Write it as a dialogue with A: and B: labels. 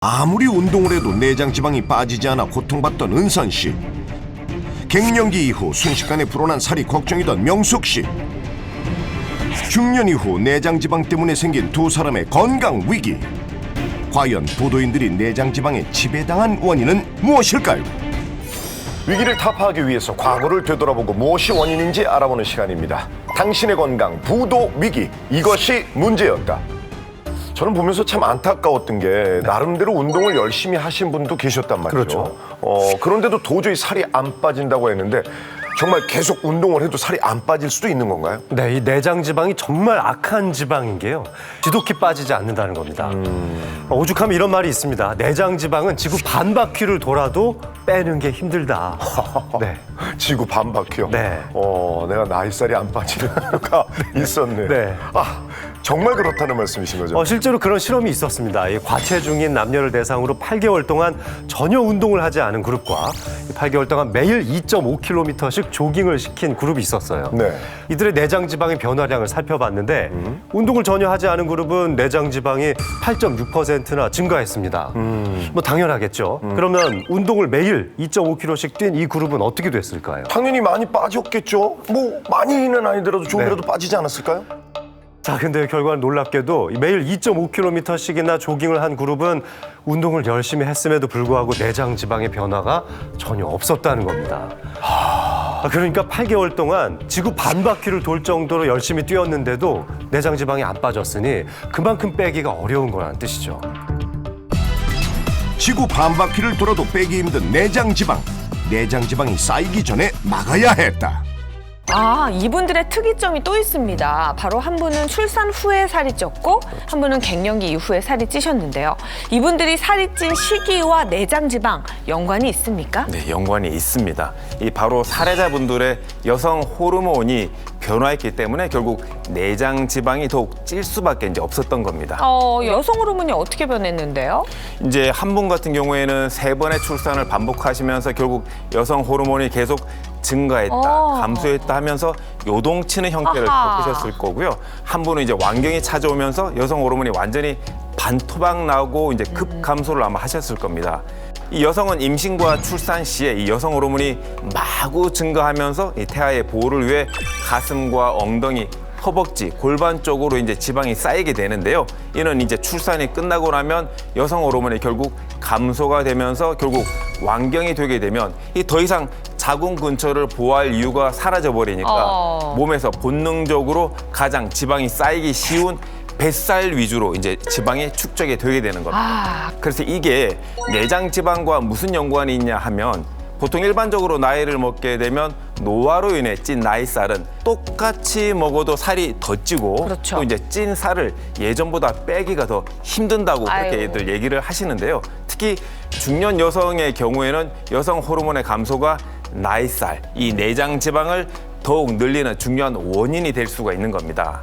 A: 아무리 운동을 해도 내장 지방이 빠지지 않아 고통받던 은선 씨. 갱년기 이후 순식간에 불어난 살이 걱정이던 명숙 씨. 중년 이후 내장 지방 때문에 생긴 두 사람의 건강 위기. 과연 보도인들이 내장 지방에 지배당한 원인은 무엇일까요? 위기를 타파하기 위해서 과거를 되돌아보고 무엇이 원인인지 알아보는 시간입니다. 당신의 건강 부도 위기, 이것이 문제였다. 저는 보면서 참 안타까웠던 게 나름대로 운동을 열심히 하신 분도 계셨단 말이죠.
B: 그렇죠.
A: 그런데도 도저히 살이 안 빠진다고 했는데 정말 계속 운동을 해도 살이 안 빠질 수도 있는 건가요?
B: 네, 이 내장 지방이 정말 악한 지방인 게요. 지독히 빠지지 않는다는 겁니다. 오죽하면 이런 말이 있습니다. 내장 지방은 지구 반 바퀴를 돌아도 빼는 게 힘들다. 네.
A: 지구 반 바퀴요?
B: 네.
A: 내가 나이살이 안 빠지는 이유가 있었네.
B: 네.
A: 정말 그렇다는 말씀이신 거죠?
B: 실제로 그런 실험이 있었습니다. 이 과체중인 남녀를 대상으로 8개월 동안 전혀 운동을 하지 않은 그룹과 8개월 동안 매일 2.5km씩 조깅을 시킨 그룹이 있었어요.
A: 네.
B: 이들의 내장 지방의 변화량을 살펴봤는데 운동을 전혀 하지 않은 그룹은 내장 지방이 8.6%나 증가했습니다. 뭐 당연하겠죠. 그러면 운동을 매일 2.5km씩 뛴 이 그룹은 어떻게 됐을까요?
A: 당연히 많이 빠졌겠죠? 뭐 많이는 아니더라도 조금이라도 빠지지 않았을까요?
B: 자, 근데 결과는 놀랍게도 매일 2.5km씩이나 조깅을 한 그룹은 운동을 열심히 했음에도 불구하고 내장 지방의 변화가 전혀 없었다는 겁니다. 그러니까 8개월 동안 지구 반 바퀴를 돌 정도로 열심히 뛰었는데도 내장 지방이 안 빠졌으니 그만큼 빼기가 어려운 거라는 뜻이죠.
A: 지구 반 바퀴를 돌아도 빼기 힘든 내장 지방. 내장 지방이 쌓이기 전에 막아야 했다.
C: 이분들의 특이점이 또 있습니다. 바로 한 분은 출산 후에 살이 쪘고 한 분은 갱년기 이후에 살이 찌셨는데요. 이분들이 살이 찐 시기와 내장 지방 연관이 있습니까?
D: 네, 연관이 있습니다. 이 바로 사례자분들의 여성 호르몬이 변화했기 때문에 결국 내장 지방이 더욱 찔 수밖에 이제 없었던 겁니다.
C: 여성 호르몬이 어떻게 변했는데요?
D: 이제 한 분 같은 경우에는 3번의 출산을 반복하시면서 결국 여성 호르몬이 계속 증가했다, 감소했다 하면서 요동치는 형태를 겪으셨을 거고요. 한 분은 이제 완경이 찾아오면서 여성 호르몬이 완전히 반토막 나고 이제 급 감소를 아마 하셨을 겁니다. 이 여성은 임신과 출산 시에 이 여성 호르몬이 마구 증가하면서 이 태아의 보호를 위해 가슴과 엉덩이, 허벅지, 골반 쪽으로 이제 지방이 쌓이게 되는데요. 이는 이제 출산이 끝나고 나면 여성 호르몬이 결국 감소가 되면서 결국 완경이 되게 되면 이 더 이상 자궁 근처를 보호할 이유가 사라져 버리니까 몸에서 본능적으로 가장 지방이 쌓이기 쉬운 뱃살 위주로 이제 지방이 축적이 되게 되는 겁니다. 그래서 이게 내장 지방과 무슨 연관이 있냐 하면 보통 일반적으로 나이를 먹게 되면 노화로 인해 찐 나이살은 똑같이 먹어도 살이 더 찌고
C: 그렇죠.
D: 또 이제 찐 살을 예전보다 빼기가 더 힘든다고 그렇게들 얘기를 하시는데요. 특히 중년 여성의 경우에는 여성 호르몬의 감소가 나이살, 이 내장 지방을 더욱 늘리는 중요한 원인이 될 수가 있는 겁니다.